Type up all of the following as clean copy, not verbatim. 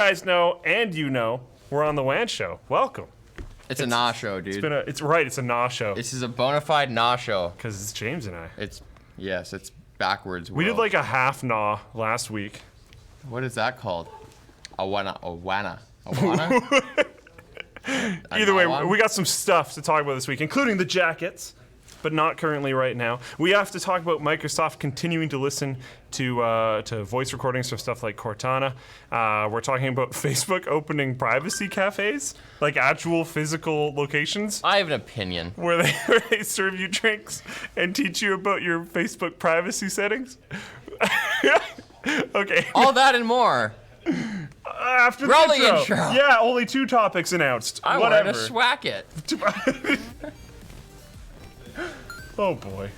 Guys know, and you know, we're on the WAN show. Welcome. It's a nah show, dude. It's a nah show. This is a bona fide nah show. Because it's James and I. It's backwards. We did like a half nah last week. What is that called? Awana. Either way, we got some stuff to talk about this week, including the jackets, but not currently right now. We have to talk about Microsoft continuing to listen to voice recordings for stuff like Cortana. We're talking about Facebook opening privacy cafes, like actual physical locations. I have an opinion. Where they serve you drinks and teach you about your Facebook privacy settings. Okay. All that and more. After the Rolling intro. intro. Yeah, only 2 topics announced. I Whatever. want to swack it. Oh boy.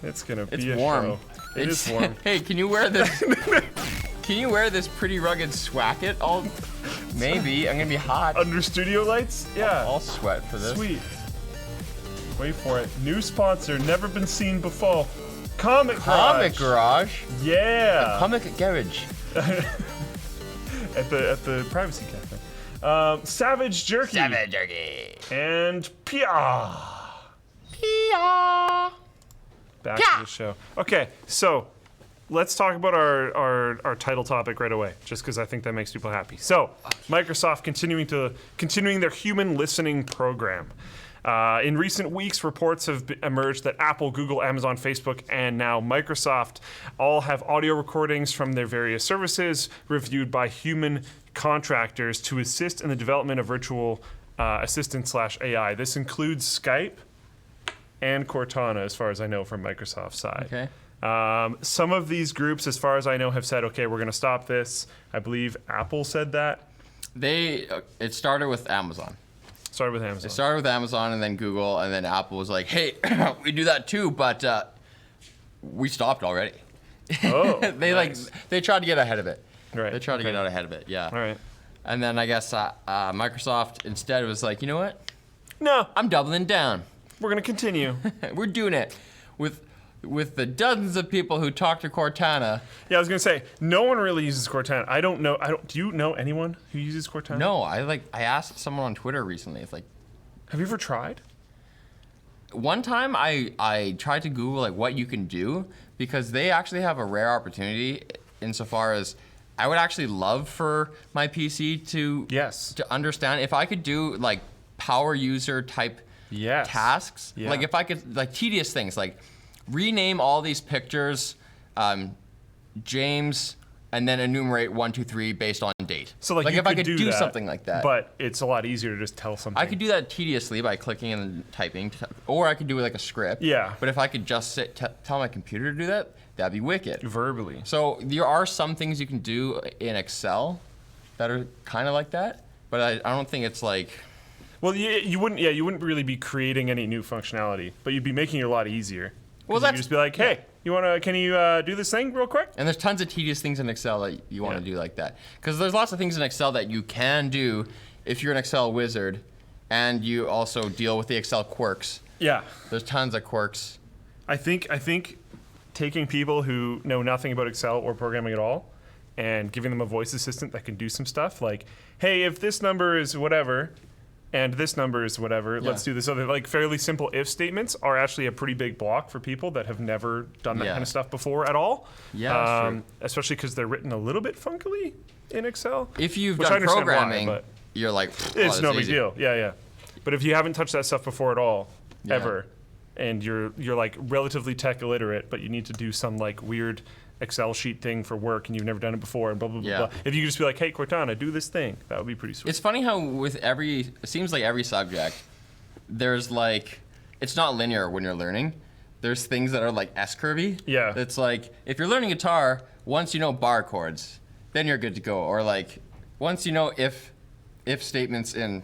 It's gonna be a warm. show. It is warm. Hey, can you wear this? Can you wear this pretty rugged swack it? Maybe. I'm gonna be hot. Under studio lights? Yeah. I'll sweat for this. Sweet. Wait for it. New sponsor, never been seen before. Comic Garage. Yeah. Comic Garage. at the privacy cafe. Savage Jerky. Savage Jerky. And Pia. Back to the show. Okay, so let's talk about our title topic right away, just because I think that makes people happy. So, Microsoft continuing their human listening program. In recent weeks, reports have emerged that Apple, Google, Amazon, Facebook, and now Microsoft all have audio recordings from their various services reviewed by human contractors to assist in the development of virtual assistant/AI. This includes Skype and Cortana, as far as I know, from Microsoft's side. Okay. Some of these groups, as far as I know, have said, okay, we're going to stop this. I believe Apple said that. It started with Amazon. Started with Amazon. It started with Amazon and then Google, and then Apple was like, hey, we do that too, but we stopped already. Oh, nice. They tried to get ahead of it. Right. They tried to get out ahead of it, yeah. All right. And then I guess Microsoft instead was like, you know what? No, I'm doubling down. we're going to continue. We're doing it with the dozens of people who talk to Cortana. Yeah, I was going to say, no one really uses Cortana. I don't know. Do you know anyone who uses Cortana? No, I asked someone on Twitter recently. It's like, have you ever tried? one time I tried to Google like what you can do, because they actually have a rare opportunity insofar as I would actually love for my PC to understand if I could do like power user type tasks. Yeah. Like if I could, like tedious things, like rename all these pictures, James, and then enumerate 1, 2, 3 based on date. So like if I could do that, something like that. But it's a lot easier to just tell something. I could do that tediously by clicking and typing, or I could do it like a script. Yeah. But if I could just tell my computer to do that, that'd be wicked. verbally. So there are some things you can do in Excel that are kind of like that, but I don't think it's like. Well, you wouldn't really be creating any new functionality, but you'd be making it a lot easier. Well, you could just be like, hey, can you do this thing real quick? And there's tons of tedious things in Excel that you want to do like that. Because there's lots of things in Excel that you can do if you're an Excel wizard, and you also deal with the Excel quirks. Yeah. There's tons of quirks. I think taking people who know nothing about Excel or programming at all and giving them a voice assistant that can do some stuff like, hey, if this number is whatever and this number is whatever, let's do this. So they're like fairly simple if statements are actually a pretty big block for people that have never done that kind of stuff before at all. Yeah, that's true. Especially because they're written a little bit funkily in Excel. If you've done programming, but you're like, it's no big easy. deal. Yeah. But if you haven't touched that stuff before at all, ever, and you're like relatively tech illiterate, but you need to do some like weird Excel sheet thing for work and you've never done it before and blah, blah, blah, blah. If you could just be like, hey, Cortana, do this thing, that would be pretty sweet. It's funny how it seems like every subject, there's like, it's not linear when you're learning. There's things that are like S-curvy. Yeah. It's like, if you're learning guitar, once you know bar chords, then you're good to go. Or like, once you know if statements in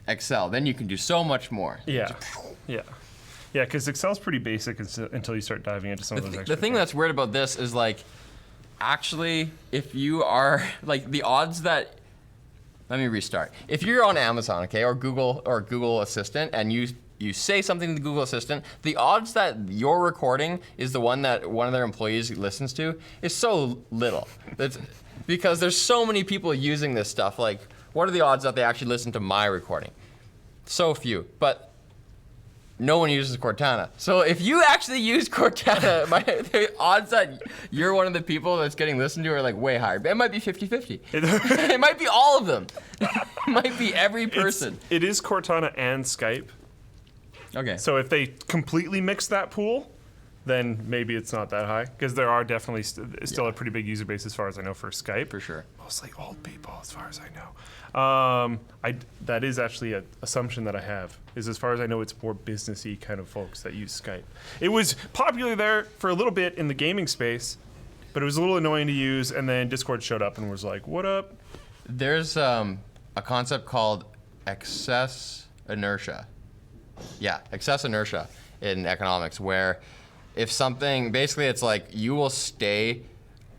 Excel, then you can do so much more. Yeah, because Excel's pretty basic until you start diving into some of those extra The thing that's weird about this is like, actually, if you are, like the odds that, let me restart. If you're on Amazon, okay, or Google Assistant, and you say something to the Google Assistant, the odds that your recording is the one that one of their employees listens to is so little. because there's so many people using this stuff. Like, what are the odds that they actually listen to my recording? So few, but no one uses Cortana. So if you actually use Cortana, the odds that you're one of the people that's getting listened to are like way higher. It might be 50-50. It might be all of them. It might be every person. It is Cortana and Skype. Okay. So if they completely mix that pool, then maybe it's not that high, because there are definitely still a pretty big user base as far as I know for Skype. For sure. Mostly old people as far as I know. That is actually an assumption that I have, is as far as I know it's more businessy kind of folks that use Skype. It was popular there for a little bit in the gaming space, but it was a little annoying to use, and then Discord showed up and was like, what up? There's a concept called excess inertia. Yeah, excess inertia in economics, where if something, basically it's like you will stay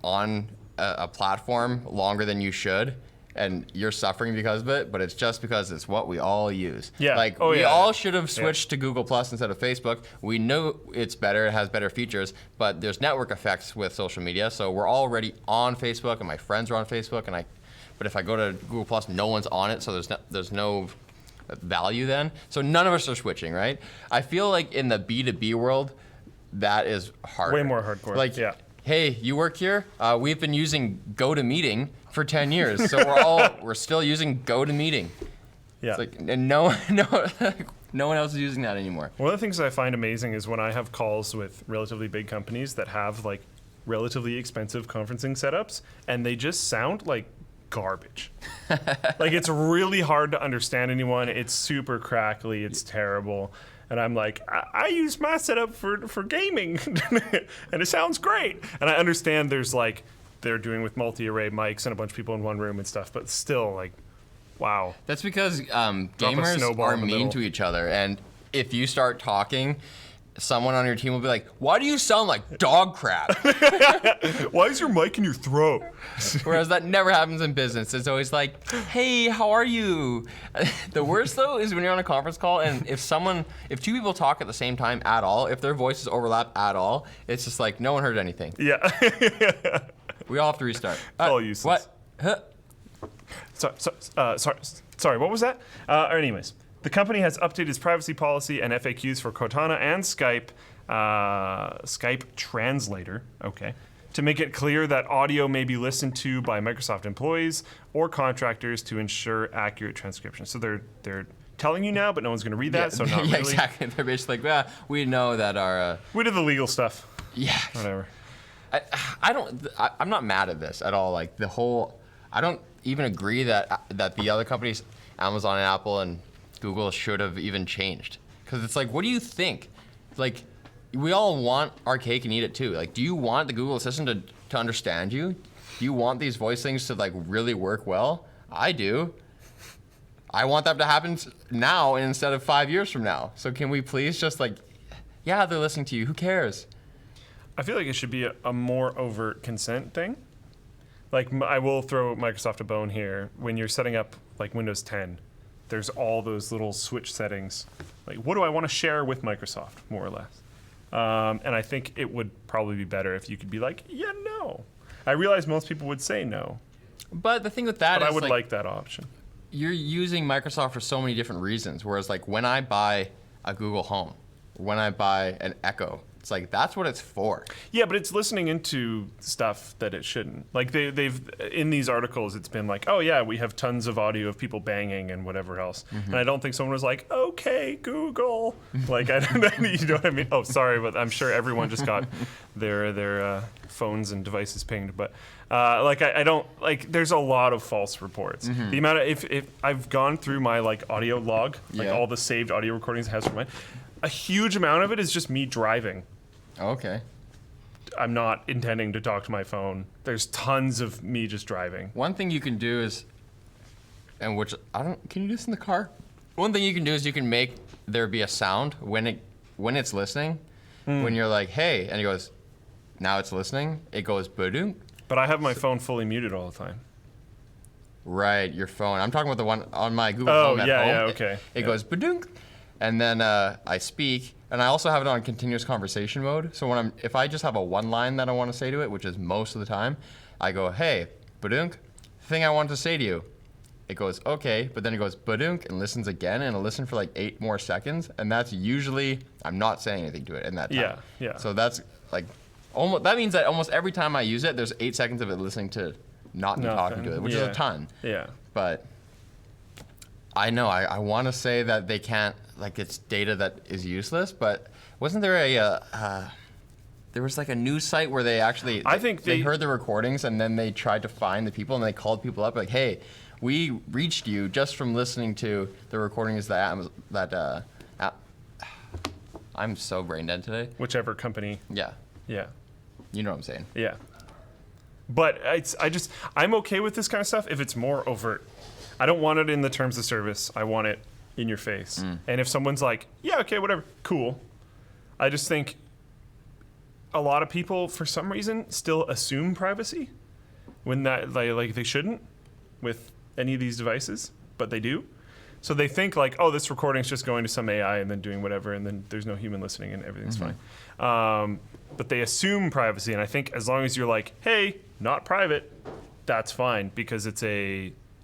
on a platform longer than you should, and you're suffering because of it, but it's just because it's what we all use. Yeah. Like, we all should have switched to Google Plus instead of Facebook. We know it's better, it has better features, but there's network effects with social media, so we're already on Facebook, and my friends are on Facebook, but if I go to Google Plus, no one's on it, so there's no value then. So none of us are switching, right? I feel like in the B2B world, that is harder. Way more hardcore. Like, yeah. Hey, you work here? We've been using GoToMeeting for 10 years, so we're still using GoToMeeting. Yeah. It's like, and no one else is using that anymore. One of the things I find amazing is when I have calls with relatively big companies that have like relatively expensive conferencing setups, and they just sound like garbage. Like, it's really hard to understand anyone. It's super crackly. It's terrible. And I'm like, I use my setup for gaming, and it sounds great. And I understand there's like, they're doing with multi-array mics and a bunch of people in one room and stuff, but still, like, wow. That's because gamers are mean to each other, and if you start talking, someone on your team will be like, why do you sound like dog crap? Why is your mic in your throat? Whereas that never happens in business. It's always like, hey, how are you? The worst though is when you're on a conference call and if two people talk at the same time at all, if their voices overlap at all, it's just like no one heard anything. Yeah. We all have to restart. All useless. What? Huh? Sorry, what was that? Anyways. The company has updated its privacy policy and FAQs for Cortana and Skype, Skype Translator, to make it clear that audio may be listened to by Microsoft employees or contractors to ensure accurate transcription. So they're telling you now, but no one's going to read that, so not really. Yeah, exactly. They're basically like, well, we know that our... we did the legal stuff. Yeah. Whatever. I'm not mad at this at all. Like, I don't even agree that the other companies, Amazon and Apple and Google, should have even changed. Because it's like, what do you think? Like, we all want our cake and eat it too. Like, do you want the Google Assistant to understand you? Do you want these voice things to like really work well? I do. I want that to happen now instead of 5 years from now. So can we please just like, yeah, they're listening to you. Who cares? I feel like it should be a more overt consent thing. Like, I will throw Microsoft a bone here. When you're setting up like Windows 10, there's all those little switch settings. Like, what do I want to share with Microsoft, more or less? And I think it would probably be better if you could be like, yeah, no. I realize most people would say no. But the thing with that is, I would like that option. You're using Microsoft for so many different reasons. Whereas, like, when I buy a Google Home, when I buy an Echo, it's like, that's what it's for. Yeah, but it's listening into stuff that it shouldn't. Like, they've in these articles, it's been like, oh yeah, we have tons of audio of people banging and whatever else. Mm-hmm. And I don't think someone was like, okay, Google. Like, I don't know, you know what I mean? Oh, sorry, but I'm sure everyone just got their phones and devices pinged. But like, I don't, like, there's a lot of false reports. Mm-hmm. The amount of, if I've gone through my like audio log, like all the saved audio recordings it has for mine, a huge amount of it is just me driving. Okay. I'm not intending to talk to my phone. There's tons of me just driving. One thing you can do is, can you do this in the car? One thing you can do is you can make there be a sound when it's listening. When you're like, hey, and it goes, now it's listening. It goes, ba-doom. But I have my phone fully muted all the time. Right, your phone. I'm talking about the one on my Google Home at home. Yeah, okay. It goes, ba-doom. And then I speak. And I also have it on continuous conversation mode. So if I just have a one line that I want to say to it, which is most of the time, I go, hey, badunk, thing I want to say to you. It goes, okay, but then it goes, badunk, and listens again, and it'll listen for like 8 more seconds, and that's usually, I'm not saying anything to it in that time. Yeah. So that's like, almost, that means that almost every time I use it, there's 8 seconds of it listening to not me talking to it, which is a ton. Yeah. But I know, I want to say that they can't, like it's data that is useless, but wasn't there there was like a news site where they actually, I think they heard the recordings and then they tried to find the people and they called people up like, hey, we reached you just from listening to the recordings I'm so brain dead today. Whichever company. Yeah. Yeah. You know what I'm saying. Yeah. But I'm okay with this kind of stuff if it's more overt. I don't want it in the terms of service. I want it in your face. And if someone's like, yeah, okay, whatever, cool. I just think a lot of people, for some reason, still assume privacy when that they shouldn't with any of these devices, but they do. So they think like, oh, this recording's just going to some AI and then doing whatever, and then there's no human listening and everything's fine. But they assume privacy, and I think as long as you're like, hey, not private, that's fine, because it's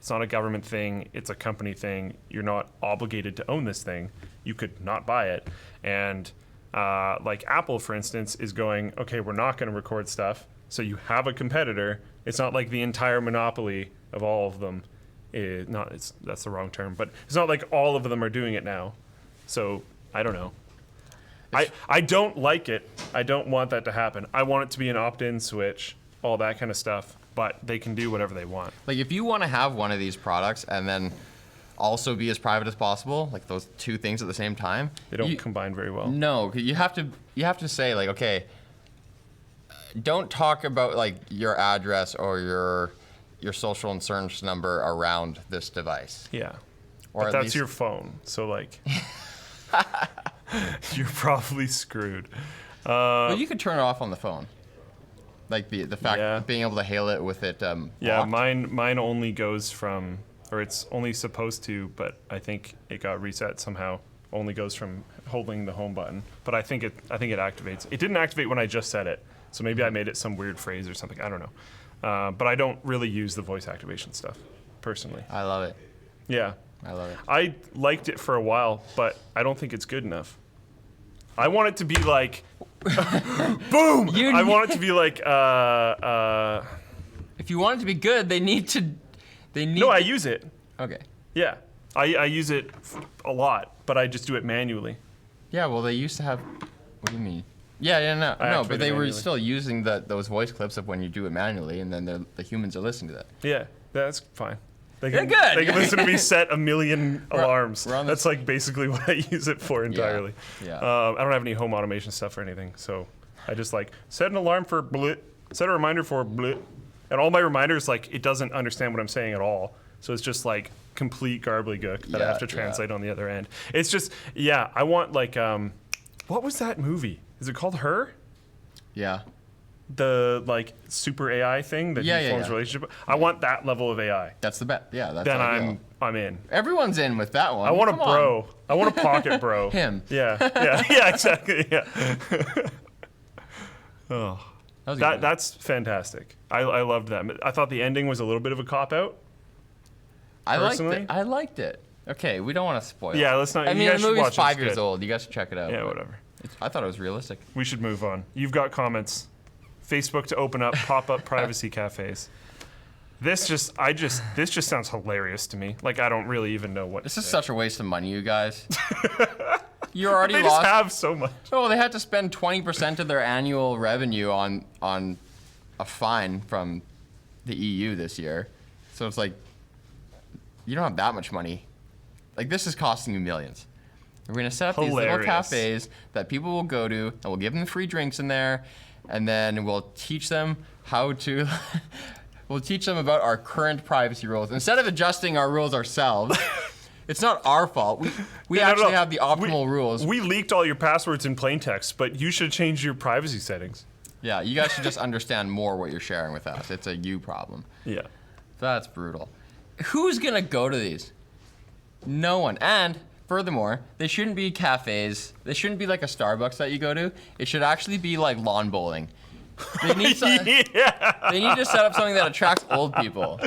not a government thing, it's a company thing. You're not obligated to own this thing. You could not buy it. And like Apple, for instance, is going, okay, we're not going to record stuff. So you have a competitor. It's not like the entire monopoly of all of them. That's the wrong term, but it's not like all of them are doing it now. So I don't know. I don't like it. I don't want that to happen. I want it to be an opt-in switch, all that kind of stuff. But they can do whatever they want. Like if you want to have one of these products and then also be as private as possible, like those two things at the same time, they don't combine very well. No, 'cause you have to say like, okay, don't talk about like your address or your social insurance number around this device. Yeah. Or but that's your phone, so like you're probably screwed. Well, you could turn it off on the phone. Like the fact of being able to hail it with it. Yeah, mine only goes from, or it's only supposed to, but I think it got reset somehow. Only goes from holding the home button, but I think it activates. It didn't activate when I just said it, so maybe I made it some weird phrase or something. I don't know, but I don't really use the voice activation stuff personally. I love it. Yeah, I love it. I liked it for a while, but I don't think it's good enough. I want it to be like, boom! I want it to be like, if you want it to be good, they need. No, I use it. Okay. Yeah, I use it a lot, but I just do it manually. Yeah, well, they used to have. What do you mean? Yeah, no, but they were still using those voice clips of when you do it manually, and then the humans are listening to that. Yeah, that's fine. They can listen to me set a million alarms. That's like basically what I use it for entirely. Yeah. I don't have any home automation stuff or anything, so I just like set an alarm for blit, set a reminder for blit, and all my reminders, like, it doesn't understand what I'm saying at all. So it's just like complete gobbledygook that I have to translate on the other end. It's just, I want like, what was that movie? Is it called Her? Yeah. The like super AI thing that he forms a relationship with. I want that level of AI. That's the bet. Yeah, that's then I'm in. Everyone's in with that one. I want a bro. I want a pocket bro. Him. Yeah, exactly. Yeah. Oh, that's fantastic. I loved that. I thought the ending was a little bit of a cop out. I liked it. Okay, we don't want to spoil. Yeah, let's not. I mean, the movie's 5 years old. You guys should check it out. Yeah, whatever. I thought it was realistic. We should move on. You've got comments. Facebook to open up pop-up privacy cafes. This just sounds hilarious to me. Like I don't really even know what. This is such a waste of money, you guys. You already they lost. Just have so much. Oh, they had to spend 20% of their annual revenue on a fine from the EU this year. So it's like you don't have that much money. Like this is costing you millions. We're gonna set up these little cafes that people will go to, and we'll give them free drinks in there, and then we'll teach them how to. We'll teach them about our current privacy rules instead of adjusting our rules ourselves. It's not our fault. We actually have the optimal rules. We leaked all your passwords in plain text, but you should change your privacy settings. Yeah, you guys should just understand more what you're sharing with us. It's a you problem. Yeah. That's brutal. Who's gonna go to these? No one. And furthermore, they shouldn't be cafes. They shouldn't be like a Starbucks that you go to. It should actually be like lawn bowling. They need they need to set up something that attracts old people.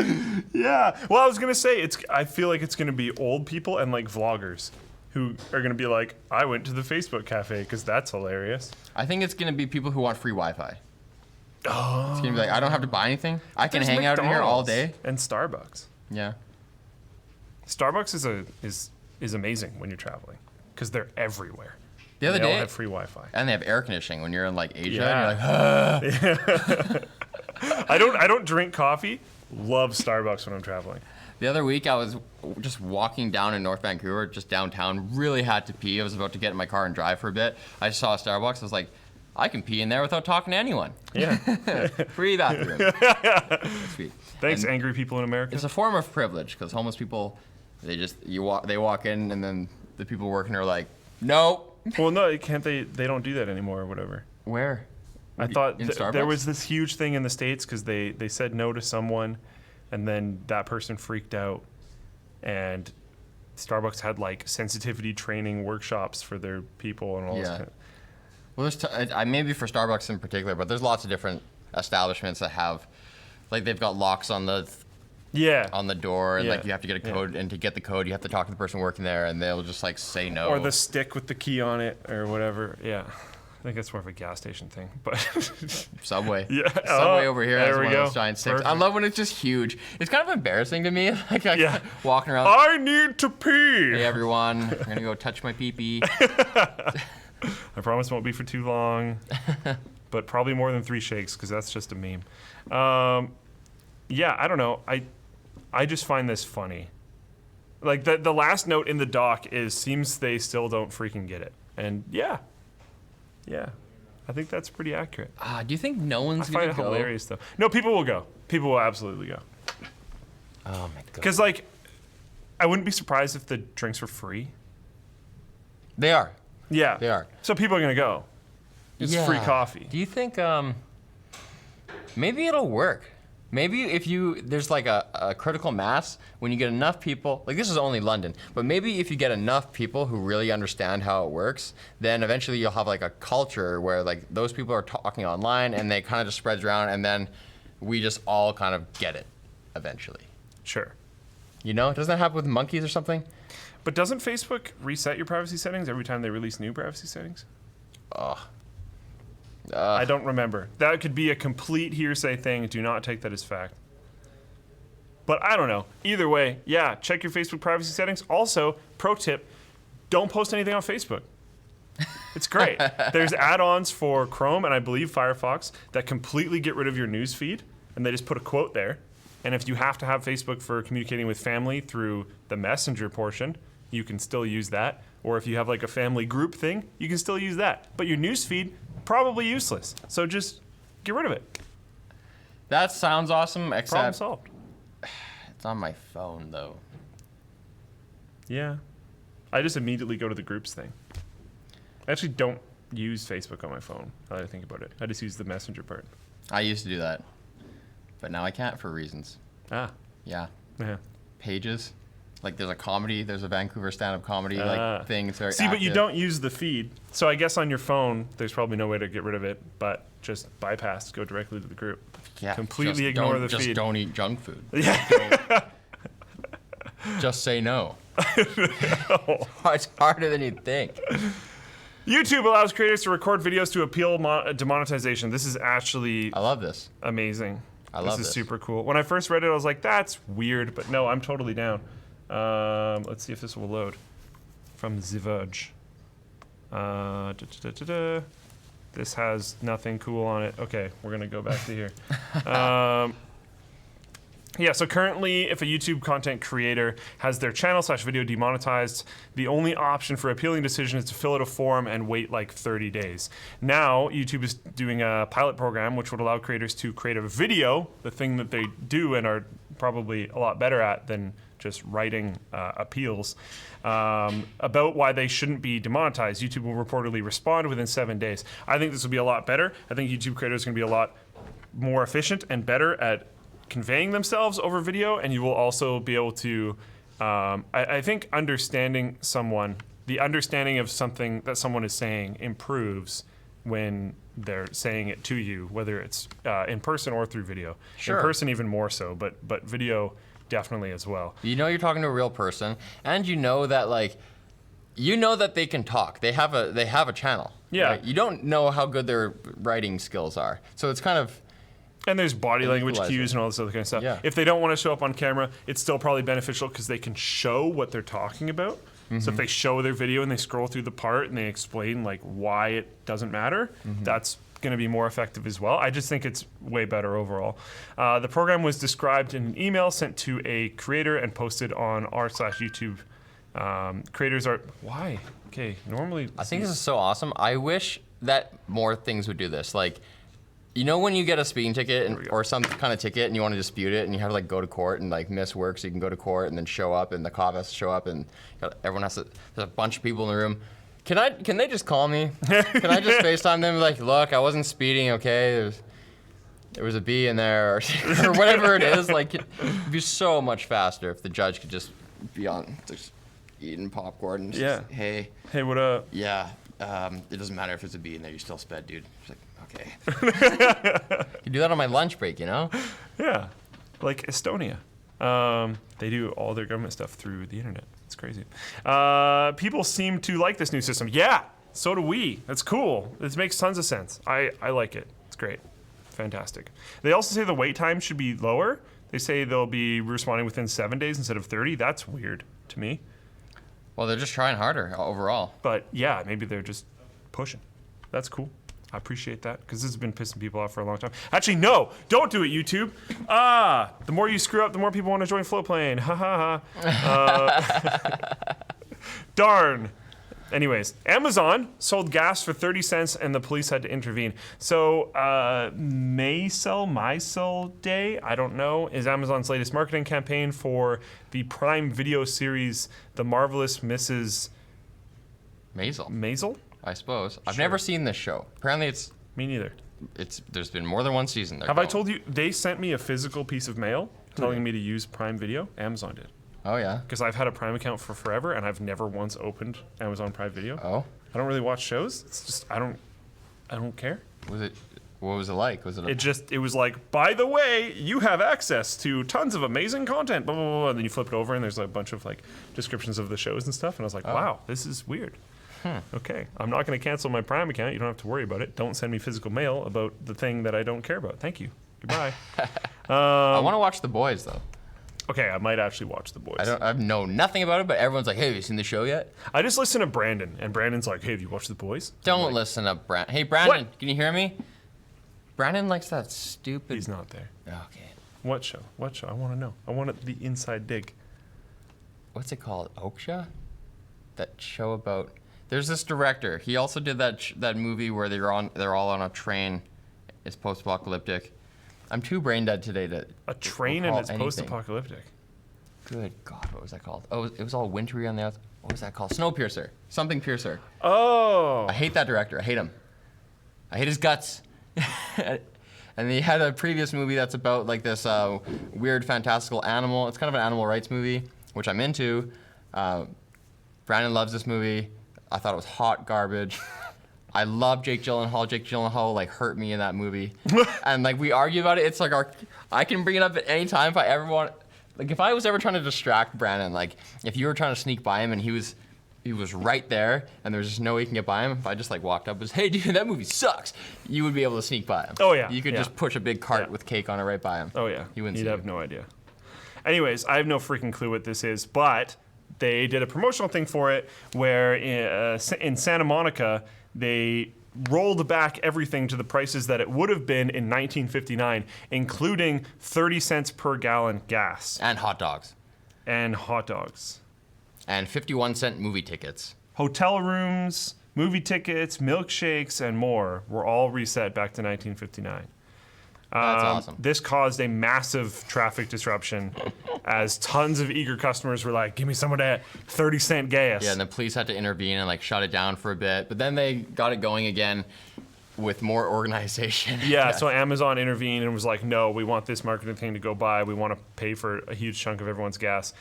Yeah. Well, I was gonna say I feel like it's gonna be old people and like vloggers who are gonna be like, I went to the Facebook cafe because that's hilarious. I think it's gonna be people who want free Wi-Fi. Oh. It's gonna be like, I don't have to buy anything. I can There's hang out in here all day. And Starbucks. Yeah. Starbucks is amazing when you're traveling because they're everywhere. The other They all day, have free Wi-Fi. and they have air conditioning when you're in like Asia. Yeah. And you're like, I don't drink coffee. Love Starbucks when I'm traveling. The other week, I was just walking down in North Vancouver, just downtown. Really had to pee. I was about to get in my car and drive for a bit. I saw a Starbucks. I was like, I can pee in there without talking to anyone. Yeah. Free bathroom. That's sweet. Thanks, And angry people in America. it's a form of privilege because homeless people, they walk in and then the people working are like, nope. Well, no, can't they? They don't do that anymore or whatever. Where? I thought In there Starbucks? was this huge thing in the States because they said no to someone, and then that person freaked out, and Starbucks had like sensitivity training workshops for their people and all this. Yeah. Kind of, Well, there's maybe for Starbucks in particular, but there's lots of different establishments that have, like they've got locks on the yeah. door, and Yeah. like you have to get a code, and to get the code, you have to talk to the person working there, and they'll just like say no. Or the stick with the key on it or whatever. Yeah. I think that's more of a gas station thing, but Subway. Yeah. Subway Oh, over here there has we one go. of those giant sticks. I Perfect. love when it's just huge. It's kind of embarrassing to me, like Yeah. walking around. I need to pee. Hey everyone, I'm gonna go touch my pee-pee. I promise it won't be for too long, but probably more than 3 shakes because that's just a meme. Yeah, I don't know. I just find this funny. Like the last note in the doc is seems they still don't freaking get it, and yeah, I think that's pretty accurate. Do you think no one's I gonna find it go? hilarious though. No, people will go. People will absolutely go. Oh my god. Because like, I wouldn't be surprised if the drinks were free. They are. Yeah, They are. So people are gonna go. It's free coffee. Do you think maybe it'll work? Maybe if there's like a critical mass when you get enough people, like this is only London, but maybe if you get enough people who really understand how it works, then eventually you'll have like a culture where like those people are talking online and they kind of just spreads around, and then we just all kind of get it eventually. Sure. You know, doesn't that happen with monkeys or something? But doesn't Facebook reset your privacy settings every time they release new privacy settings? I don't remember. That could be a complete hearsay thing. Do not take that as fact. But I don't know. Either way, yeah, check your Facebook privacy settings. Also, pro tip, don't post anything on Facebook. It's great. There's add-ons for Chrome and I believe Firefox that completely get rid of your news feed, and they just put a quote there. And if you have to have Facebook for communicating with family through the Messenger portion, you can still use that. Or if you have like a family group thing, you can still use that. But your news feed, probably useless. So just get rid of it. That sounds awesome, Problem except solved. it's on my phone though. Yeah. I just immediately go to the groups thing. I actually don't use Facebook on my phone, now that I think about it. I just use the Messenger part. I used to do that, but now I can't for reasons. Ah. Yeah. Yeah. Pages. Like there's a Vancouver stand-up comedy like thing. It's very See, but you active. don't use the feed. So I guess on your phone, there's probably no way to get rid of it, but just bypass, go directly to the group. Yeah, completely just ignore don't- the just feed. don't eat junk food. Yeah. Just say no. It's harder than you'd think. YouTube allows creators to record videos to appeal demonetization. This is actually I love this. amazing. I love This is this. super cool. When I first read it, I was like, that's weird, but no, I'm totally down. Let's see if this will load. From The Verge. This has nothing cool on it. Okay, we're gonna go back to here. Yeah, so currently, if a YouTube content creator has their channel/video demonetized, the only option for appealing decision is to fill out a form and wait like 30 days. Now, YouTube is doing a pilot program which would allow creators to create a video, the thing that they do and are probably a lot better at than just writing appeals, about why they shouldn't be demonetized. YouTube will reportedly respond within 7 days. I think this will be a lot better. I think YouTube creators are going to be a lot more efficient and better at conveying themselves over video, and you will also be able to, I think understanding someone, the understanding of something that someone is saying improves when they're saying it to you, whether it's in person or through video. Sure. In person even more so, but video definitely as well. You know you're talking to a real person, and you know that they can talk. They have a channel. Yeah. Right? You don't know how good their writing skills are, so it's kind of. And there's body language equalizer. cues and all this other kind of stuff. Yeah. If they don't want to show up on camera, it's still probably beneficial because they can show what they're talking about. So if they show their video and they scroll through the part and they explain like why it doesn't matter, that's going to be more effective as well. I just think it's way better overall. The program was described in an email sent to a creator and posted on r/YouTube. Creators are why? Okay, normally I think this is so awesome. I wish that more things would do this. Like, you know when you get a speeding ticket or some kind of ticket and you want to dispute it and you have to like go to court and like miss work so you can go to court and then show up and the cop has to show up and everyone has to, there's a bunch of people in the room. Can they just call me? Can I just FaceTime them like, look, I wasn't speeding, okay? There was a bee in there or whatever it is. Like, it'd be so much faster if the judge could just be on just eating popcorn and just, hey, what up? yeah, it doesn't matter if it's a bee in there, you still sped, dude. It's like, okay. You do that on my lunch break, you know? Yeah, like Estonia. They do all their government stuff through the internet. It's crazy. People seem to like this new system. Yeah, so do we. That's cool. This makes tons of sense. I like it. It's great. Fantastic. They also say the wait time should be lower. They say they'll be responding within 7 days instead of 30. That's weird to me. Well, they're just trying harder overall. But yeah, maybe they're just pushing. That's cool. I appreciate that because this has been pissing people off for a long time. Actually, no, don't do it, YouTube. The more you screw up, the more people want to join Floatplane. Ha ha ha. Darn. Anyways, Amazon sold gas for 30 cents and the police had to intervene. So, Maisel Day, I don't know, is Amazon's latest marketing campaign for the Prime Video series, The Marvelous Mrs. Maisel? I suppose. I've never seen this show. Apparently Me neither. there's been more than one season. Have I told you, they sent me a physical piece of mail telling me to use Prime Video? Amazon did. Oh, yeah? Because I've had a Prime account for forever and I've never once opened Amazon Prime Video. Oh? I don't really watch shows. It's just, I don't care. What was it like? It was like, by the way, you have access to tons of amazing content, blah, blah, blah, blah. And then you flip it over and there's a bunch of like descriptions of the shows and stuff. And I was like, wow, this is weird. Okay, I'm not going to cancel my Prime account. You don't have to worry about it. Don't send me physical mail about the thing that I don't care about. Thank you. Goodbye. I want to watch The Boys, though. Okay, I might actually watch The Boys. I know nothing about it, but everyone's like, hey, have you seen the show yet? I just listen to Brandon, and Brandon's like, hey, have you watched The Boys? Don't listen to Brandon. Hey, Brandon, What? can you hear me? Brandon likes that stupid... He's not there. Okay. What show? What show? I want to know. I want the inside dig. What's it called? Oksha? That show about... There's this director. He also did that movie where they're all on a train. It's post-apocalyptic. I'm too brain dead today to A train and recall it's anything. post-apocalyptic. Good God, what was that called? Oh, it was all wintry on the outside. What was that called? Snowpiercer. Something Piercer. Oh. I hate that director. I hate him. I hate his guts. And he had a previous movie that's about like this weird fantastical animal. It's kind of an animal rights movie, which I'm into. Brandon loves this movie. I thought it was hot garbage. I love Jake Gyllenhaal. Jake Gyllenhaal like hurt me in that movie, and like we argue about it. It's like I can bring it up at any time if I ever want. Like if I was ever trying to distract Brandon, like if you were trying to sneak by him and he was right there and there was just no way you can get by him. If I just like walked up and was, hey dude, that movie sucks, you would be able to sneak by him. Oh yeah. You could just push a big cart with cake on it right by him. Oh yeah. He wouldn't You'd see have you. no idea. Anyways, I have no freaking clue what this is, but they did a promotional thing for it where in Santa Monica they rolled back everything to the prices that it would have been in 1959, including 30 cents per gallon gas And hot dogs. and hot dogs. And 51-cent movie tickets. Hotel rooms, movie tickets, milkshakes, and more were all reset back to 1959. That's awesome. This caused a massive traffic disruption as tons of eager customers were like, give me some of that 30-cent gas. Yeah, and the police had to intervene and like shut it down for a bit. But then they got it going again. with more organization. Yeah, so Amazon intervened and was like, no, we want this marketing thing to go by. We want to pay for a huge chunk of everyone's gas.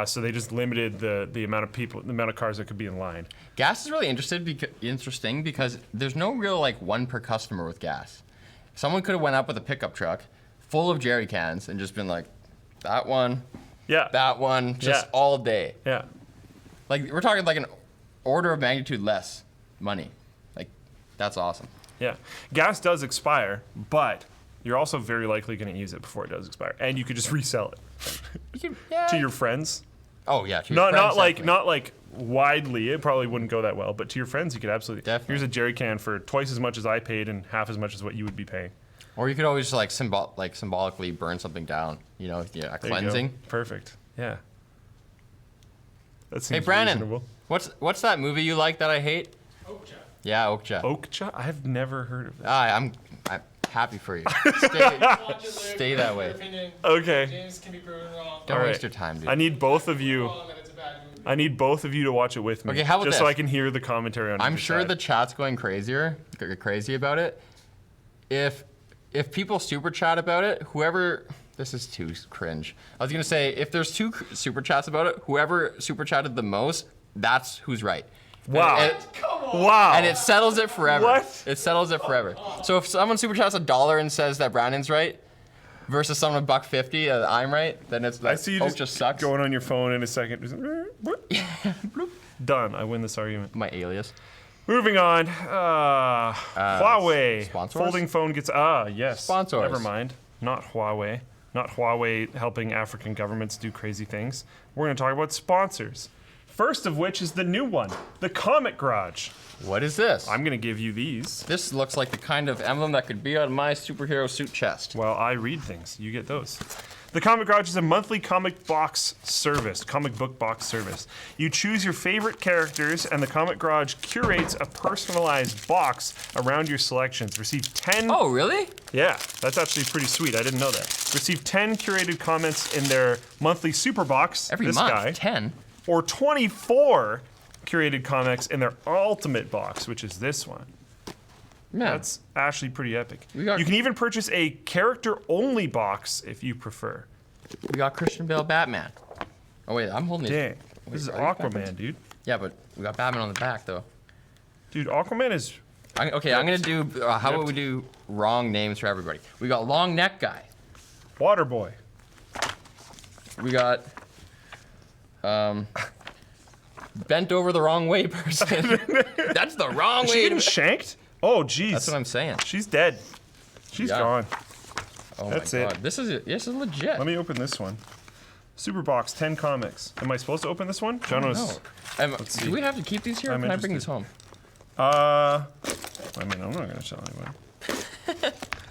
So they just limited the amount of people, the amount of cars that could be in line. Gas is really interesting because there's no real like one per customer with gas. Someone could have went up with a pickup truck full of jerry cans and just been like, that one, that one, just all day. Yeah. Like we're talking like an order of magnitude less money. Like that's awesome. Yeah. Gas does expire, but you're also very likely going to use it before it does expire, and you could just resell it to your friends. Oh yeah, to your Not friends, not like definitely. not like widely. It probably wouldn't go that well, but to your friends, you could absolutely. Definitely. Here's a jerry can for twice as much as I paid and half as much as what you would be paying. Or you could always like symbolically burn something down. You know, yeah, There you go. cleansing. Perfect. Yeah. That seems Hey Brandon, reasonable. what's that movie you like that I hate? Okja. Yeah, Okja. Okja? I've never heard of that. I'm happy for you. Stay Watch it Stay later. that way. Your opinion. Okay. James can be proven wrong. Don't All right. waste your time, dude. I need both of you. Wrong that it's a bad movie. I need both of you to watch it with me. Okay, how about just so this? I can hear the commentary on I'm either sure side. the chat's going crazy about it. If people super chat about it, whoever, this is too cringe. I was gonna say if there's two super chats about it, whoever super chatted the most, that's who's right. Wow. And, Wow. and it settles it forever. What? It settles it forever. So if someone super chats $1 and says that Brandon's right, versus someone $1.50 that I'm right, then it's I like, see you oh, just, just sucks. going on your phone in a second. Just, done. I win this argument. My alias. Moving on. Huawei. sponsors? Folding phone gets. Yes. Sponsors. Never mind. Not Huawei. Not Huawei helping African governments do crazy things. We're going to talk about sponsors. First of which is the new one, the Comic Garage. What is this? I'm going to give you these. This looks like the kind of emblem that could be on my superhero suit chest. Well, I read things. You get those. The Comic Garage is a monthly comic book box service. You choose your favorite characters, and the Comic Garage curates a personalized box around your selections. Receive 10. Oh, really? Yeah, that's actually pretty sweet. I didn't know that. Receive 10 curated comments in their monthly super box. Every this month, guy, 10. or 24 curated comics in their ultimate box, which is this one. Yeah. That's actually pretty epic. We got- You can even purchase a character-only box if you prefer. We got Christian Bale Batman. Oh wait, I'm holding it. Dang, Wait, this is are these Aquaman, Batmans? dude. Yeah, but we got Batman on the back though. Dude, Aquaman is. I'm gonna do. How about we do wrong names for everybody? We got Long Neck Guy. Waterboy. We got bent over the wrong way person. That's the wrong Is she way. getting shanked? Oh, jeez. That's what I'm saying. She's dead. She's Yeah. gone. Oh That's my it. god, this is legit. Let me open this one. Superbox, 10 comics. Am I supposed to open this one? Jono's. No. see. Do we have to keep these here? Or I'm can I bring these interested. home? I mean, I'm not going to tell anyone.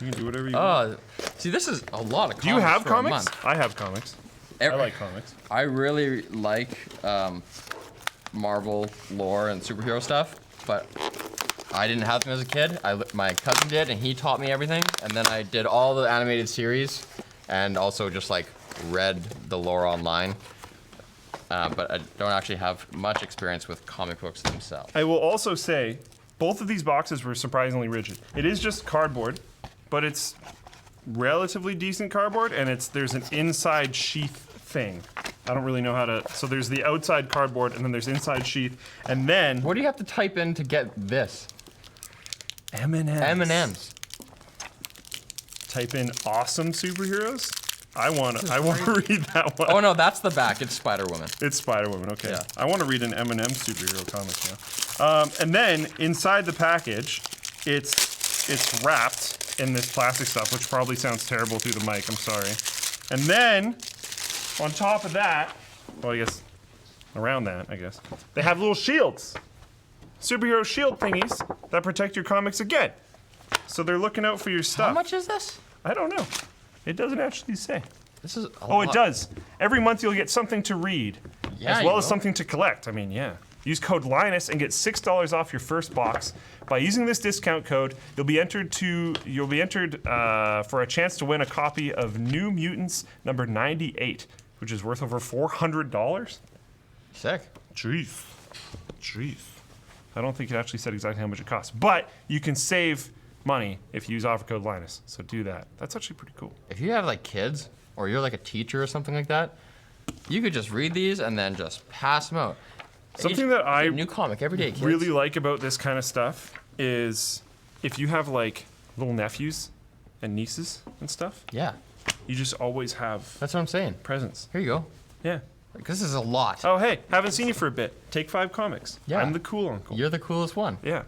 You can do whatever you want. See, this is a lot of comics. Do you have for a comics? month. I have comics. I like comics. I really like Marvel lore and superhero stuff, but I didn't have them as a kid. My cousin did, and he taught me everything. And then I did all the animated series, and also just like read the lore online. But I don't actually have much experience with comic books themselves. I will also say, both of these boxes were surprisingly rigid. It is just cardboard, but it's relatively decent cardboard, and there's an inside sheath thing. I don't really know how to. So there's the outside cardboard, and then there's inside sheath, and then What do you have to type in to get this? M&Ms. M&Ms. Type in awesome superheroes. I want to read that one. Oh no, that's the back. It's Spider-Woman. It's Spider-Woman, okay. Yeah. I want to read an M&M superhero comic now. And then inside the package, it's wrapped in this plastic stuff, which probably sounds terrible through the mic, I'm sorry. And then, on top of that, well, I guess, around that, I guess, they have little shields. Superhero shield thingies that protect your comics again. So they're looking out for your stuff. How much is this? I don't know. It doesn't actually say. This is a Oh, lot. it does. Every month you'll get something to read, Yeah, as you well as will. something to collect. I mean, yeah. Use code Linus and get $6 off your first box. By using this discount code, you'll be entered for a chance to win a copy of New Mutants number 98, which is worth over $400. Sick. Jeez. I don't think it actually said exactly how much it costs, but you can save money if you use offer code Linus. So do that. That's actually pretty cool. If you have like kids or you're like a teacher or something like that, you could just read these and then just pass them out. Something that I New comic every day, kids. really like about this kind of stuff is if you have like little nephews and nieces and stuff, Yeah, you just always have that's what I'm saying. presents. Here you go. Yeah. Like, this is a lot. Oh, hey, haven't seen you for a bit. Take 5 comics. Yeah. I'm the cool uncle. You're the coolest one. Yeah,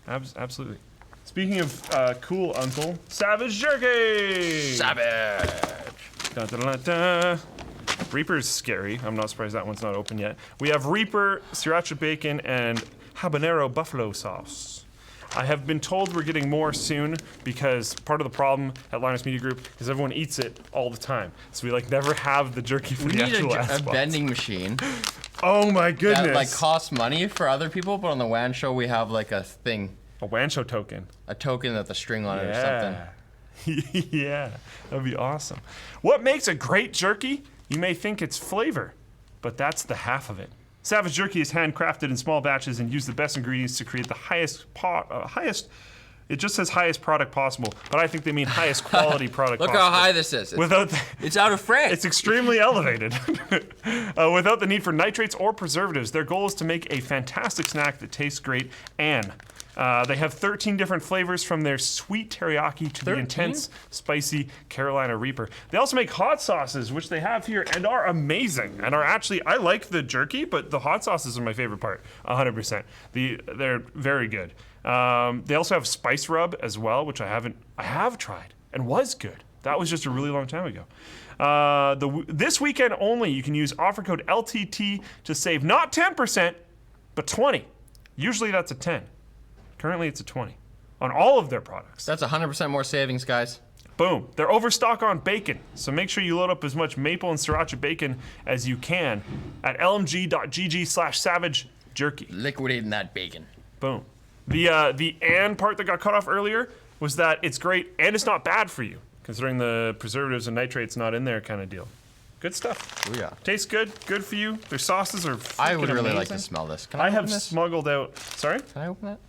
absolutely. Speaking of cool uncle, Savage Jerky! Savage. Da, da, da, da. Reaper's scary. I'm not surprised that one's not open yet. We have Reaper, sriracha bacon, and habanero buffalo sauce. I have been told we're getting more soon because part of the problem at Linus Media Group is everyone eats it all the time. So we like never have the jerky for We the need actual a spots. vending machine Oh my goodness! that like costs money for other people, but on the WAN show we have like a thing, a Wancho token. a token with a string on it or something. Yeah, that'd be awesome. What makes a great jerky? You may think it's flavor, but that's the half of it. Savage Jerky is handcrafted in small batches and use the best ingredients to create the highest. It just says highest product possible, but I think they mean highest quality product Look possible. how high this is. Without It's out of frame. it's extremely elevated. Without the need for nitrates or preservatives, their goal is to make a fantastic snack that tastes great. And they have 13 different flavors from their sweet teriyaki to the 13? intense, spicy Carolina Reaper. They also make hot sauces, which they have here and are amazing. And are actually, I like the jerky, but the hot sauces are my favorite part, 100%. They're very good. They also have spice rub as well, which I have tried and was good. That was just a really long time ago. This weekend only, you can use offer code LTT to save not 10%, but 20. Usually that's a 10. Currently it's a 20 on all of their products. That's 100% more savings, guys. Boom. They're overstock on bacon, so make sure you load up as much maple and sriracha bacon as you can at lmg.gg/savage jerky. Liquidating that bacon. Boom. The and part that got cut off earlier was that it's great and it's not bad for you, considering the preservatives and nitrates not in there kind of deal. Good stuff. Oh yeah. Tastes good. Good for you. Their sauces are I would freaking really like amazing. to smell this. Can I I have open this? smuggled out. Sorry? Can I open it?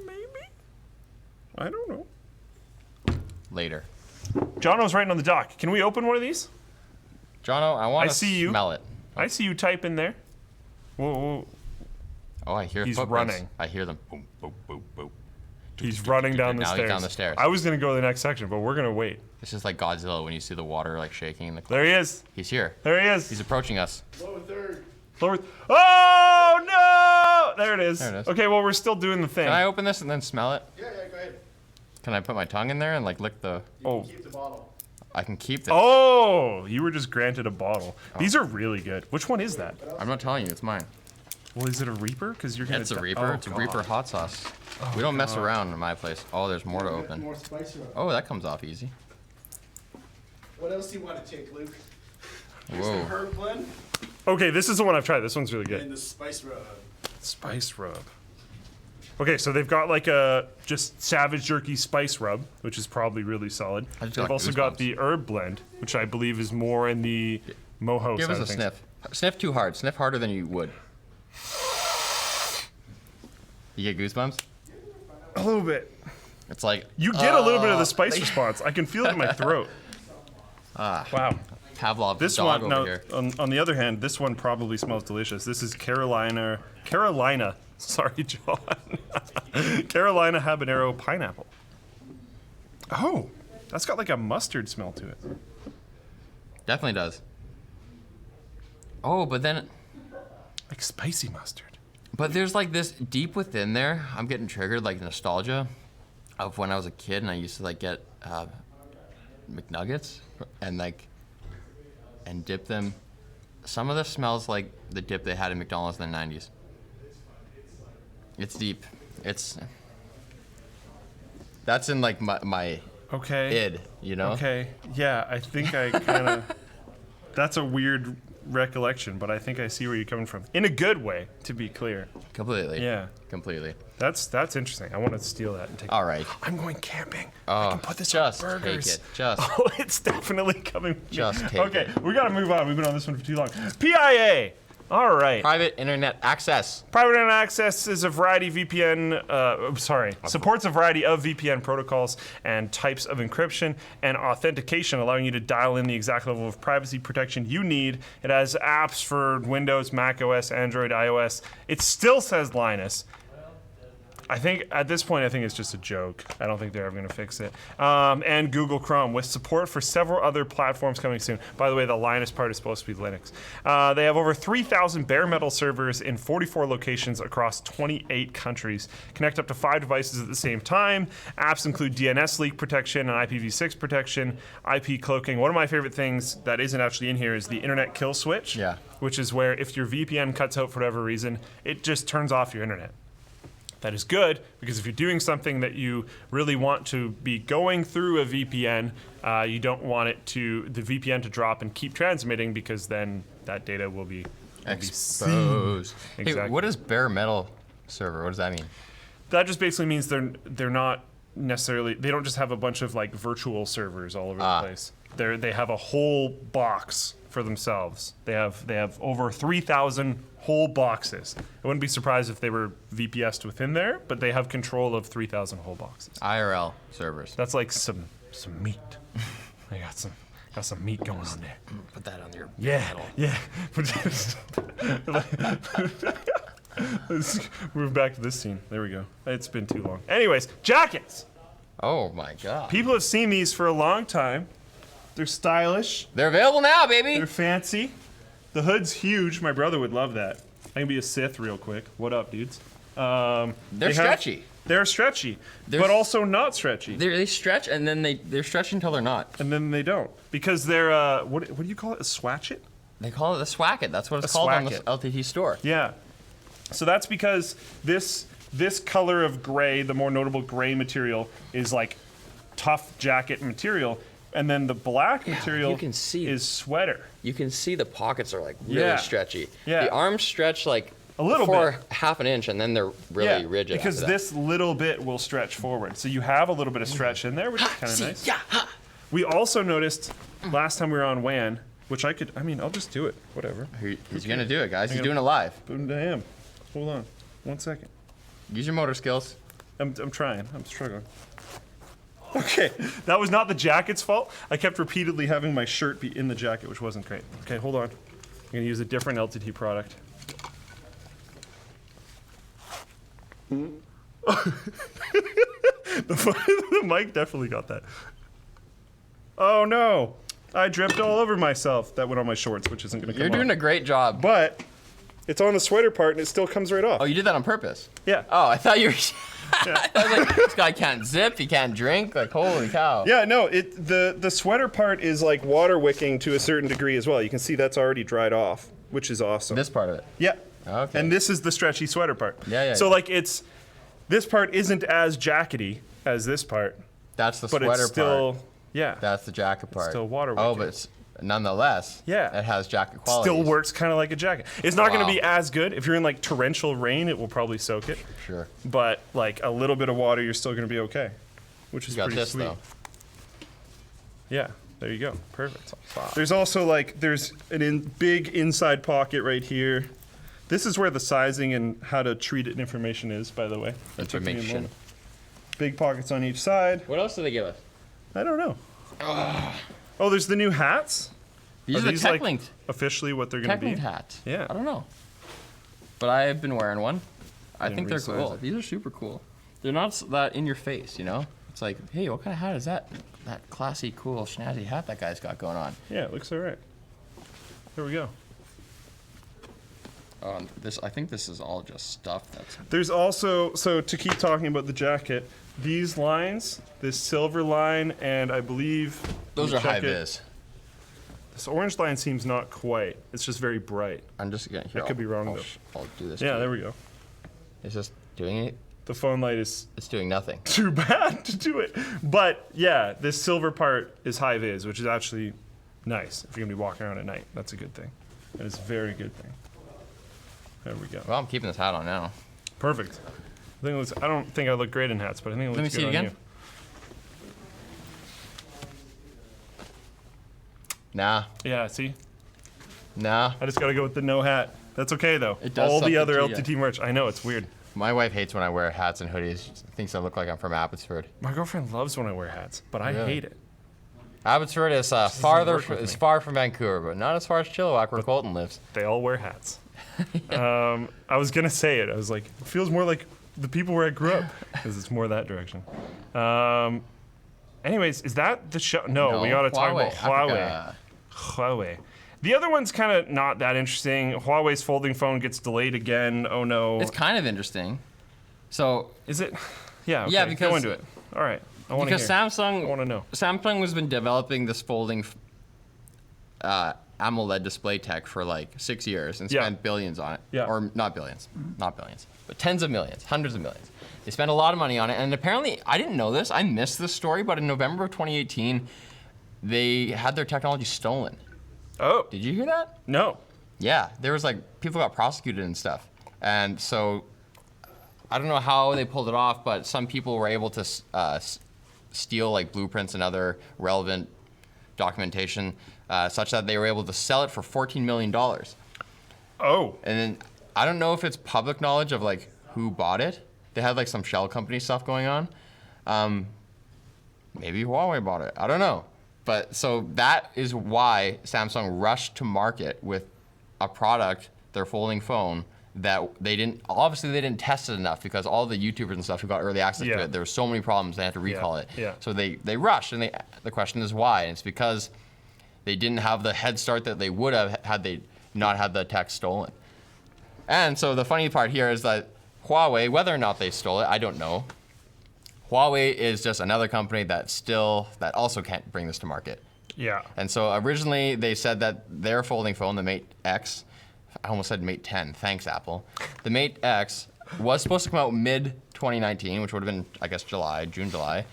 Maybe. I don't know. Later. Jono's writing on the dock. Can we open one of these? Jono, I want I to see you. smell it. I see you type in there. Whoa. Oh, I hear He's footprints. running. I hear them. Boom, boom, boom, boom. He's running down the Now stairs. he's down the stairs. I was gonna go to the next section, but we're gonna wait. It's just like Godzilla when you see the water like shaking in the clouds. There he is. He's here. There he is. He's approaching us. Lower third. Lower. Oh no! There it is. There it is. Okay, well we're still doing the thing. Can I open this and then smell it? Yeah, go ahead. Can I put my tongue in there and like lick the? Oh. Keep the bottle. I can keep this. Oh, you were just granted a bottle. Oh. These are really good. Which one is that? I'm not telling you, it's mine. Well, is it a Reaper? Because you're gonna. It's a di- Reaper. Oh, It's a God. Reaper hot sauce. We don't mess around in my place. Oh, there's more to open. More spice rub. Oh, that comes off easy. What else do you want to take, Luke? Here's the Whoa. herb blend Okay, this is the one I've tried. This one's really good. and the spice rub. Spice rub. Okay, so they've got like a just Savage Jerky spice rub, which is probably really solid. I just They've got also got goosebumps. the herb blend, which I believe is more in the mojo Give side us of a things. sniff. Sniff too hard. Sniff harder than you would. You get goosebumps? A little bit. It's like You get a little bit of the spice response. I can feel it in my throat. Wow. Pavlov's This dog one, over now, here. on the other hand, this one probably smells delicious. This is Carolina, sorry, John. Carolina habanero pineapple. Oh, that's got like a mustard smell to it. Definitely does. Oh, but then, Like spicy mustard. but there's like this deep within there. I'm getting triggered, like nostalgia of when I was a kid and I used to like get McNuggets and dip them. Some of this smells like the dip they had in McDonald's in the 90s. It's deep. That's in like my Okay. id, you know? Okay. Yeah, I think I kind of. That's a weird recollection, but I think I see where you're coming from. In a good way, to be clear. Completely. Yeah. Completely. That's interesting. I want to steal that and take. All right. I'm going camping. I Oh, can put this just on burgers. take it. Just. Oh, it's definitely coming. Just take Okay, it. we gotta move on. We've been on this one for too long. PIA. All right. Private internet access. Private internet access is a variety of supports a variety of VPN protocols and types of encryption and authentication, allowing you to dial in the exact level of privacy protection you need. It has apps for Windows, Mac OS, Android, iOS. It still says Linus. I think at this point, it's just a joke. I don't think they're ever going to fix it. And Google Chrome with support for several other platforms coming soon. By the way, the Linus part is supposed to be Linux. They have over 3,000 bare metal servers in 44 locations across 28 countries. Connect up to 5 devices at the same time. Apps include DNS leak protection and IPv6 protection, IP cloaking. One of my favorite things that isn't actually in here is the internet kill switch, which is where if your VPN cuts out for whatever reason, it just turns off your internet. That is good, because if you're doing something that you really want to be going through a VPN, you don't want the VPN to drop and keep transmitting, because then that data will be exposed. Exactly. Hey, what is bare metal server? What does that mean? That just basically means they're not necessarily, they don't just have a bunch of like virtual servers all over the place. They have a whole box for themselves. They have over 3,000 whole boxes. I wouldn't be surprised if they were VPS'd within there, but they have control of 3,000 whole boxes. IRL servers. That's like some meat. They got some meat going on there. Put that on your metal. Yeah. Let's move back to this scene. There we go. It's been too long. Anyways, jackets. Oh my god. People have seen these for a long time. They're stylish. They're available now, baby. They're fancy. The hood's huge. My brother would love that. I can be a Sith real quick. What up, dudes? They're stretchy. They're stretchy, but also not stretchy. They stretch, and then they're stretchy until they're not. And then they don't. Because they're, what do you call it? A swatchet? They call it a swacket. That's what it's called on the LTT store. Yeah. So that's because this color of gray, the more notable gray material, is like tough jacket material. And then the black material you can see is sweater. You can see the pockets are like really stretchy. Yeah. The arms stretch like a little for half an inch, and then they're really rigid. Because this little bit will stretch forward. So you have a little bit of stretch in there, which is kind of nice. Yeah. We also noticed last time we were on WAN, which I'll just do it. Whatever. He's going to do it, guys. He's doing it live. I am. Hold on. 1 second. Use your motor skills. I'm trying. I'm struggling. Okay, that was not the jacket's fault. I kept repeatedly having my shirt be in the jacket, which wasn't great. Okay, hold on. I'm gonna use a different LTT product. The mic definitely got that. Oh no, I dripped all over myself. That went on my shorts, which isn't gonna come You're doing a great job. But it's on the sweater part and it still comes right off. Oh, you did that on purpose? Yeah. Oh, I thought you were... I was like, this guy can't zip, he can't drink, like holy cow. Yeah, no, the sweater part is like water wicking to a certain degree as well. You can see that's already dried off, which is awesome. This part of it? Yeah. Okay. And this is the stretchy sweater part. Yeah. So like this part isn't as jackety as this part. That's the but sweater it's still, part. Yeah. That's the jacket part. It's still water wicking. Oh, but it's, nonetheless, yeah, it has jacket quality. Still works kind of like a jacket. It's not going to be as good. If you're in like torrential rain, it will probably soak it. Sure. But like a little bit of water, you're still going to be okay, which is pretty sweet. Though. Yeah, there you go. Perfect. There's also like there's a big inside pocket right here. This is where the sizing and how to treat it information is, by the way. Information. Big pockets on each side. What else did they give us? I don't know. Oh, there's the new hats? These are the tech-linked. Like, officially what they're going to be? Tech-linked hats. Yeah. I don't know. But I have been wearing one. I think they're cool. It. These are super cool. They're not that in your face, you know? It's like, hey, what kind of hat is that? That classy, cool, snazzy hat that guy's got going on. Yeah, it looks all right. Here we go. I think this is all just stuff that's... There's also, so to keep talking about the jacket, these lines, this silver line, and I believe... Those are high-vis. This orange line seems not quite. It's just very bright. I'm just going to... I could be wrong, though. I'll do this. Yeah, there we go. It's just doing it. The phone light is... It's doing nothing. Too bad to do it. But, yeah, this silver part is high-vis, which is actually nice. If you're going to be walking around at night, that's a good thing. That is a very good thing. There we go. Well, I'm keeping this hat on now. Perfect. I don't think I look great in hats, but I think it looks good on you. Let me see it again. Nah. Yeah, see? Nah. I just got to go with the no hat. That's okay though. It does All the something other to you. LTT merch. I know it's weird. My wife hates when I wear hats and hoodies. She thinks I look like I'm from Abbotsford. My girlfriend loves when I wear hats, but I Really? hate it. Abbotsford is doesn't work with me. far from Vancouver, but not as far as Chilliwack, where Colton lives. They all wear hats. I was gonna say it. I was like, it feels more like the people where I grew up, because it's more that direction. Anyways, is that the show? No, we gotta talk about Huawei. Huawei. The other one's kind of not that interesting. Huawei's folding phone gets delayed again. Oh no. It's kind of interesting. So Is it? Yeah. Okay. Yeah, because- go into it. All right. I want to because hear. I Samsung want to know. Samsung has been developing this folding AMOLED display tech for like 6 years and Yeah. spent billions on it. Yeah. Or not billions, but tens of millions, hundreds of millions. They spent a lot of money on it, and apparently, I didn't know this, I missed this story, but in November of 2018, they had their technology stolen. Oh Did you hear that? no. Yeah, there was like, people got prosecuted and stuff. And so, I don't know how they pulled it off, but some people were able to steal like blueprints and other relevant documentation such that they were able to sell it for $14 million. Oh. And then, I don't know if it's public knowledge of like who bought it. They had like some shell company stuff going on. Maybe Huawei bought it, I don't know. But so that is why Samsung rushed to market with a product, their folding phone, that they didn't test it enough because all the YouTubers and stuff who got early access Yeah. to it, there were so many problems they had to recall it. Yeah. So they rushed, and the question is why? And it's because they didn't have the head start that they would have had they not had the tech stolen. And so the funny part here is that Huawei, whether or not they stole it, I don't know. Huawei is just another company that also can't bring this to market. Yeah. And so originally they said that their folding phone, the Mate X, I almost said Mate 10, thanks Apple. The Mate X was supposed to come out mid-2019, which would have been, I guess, June, July.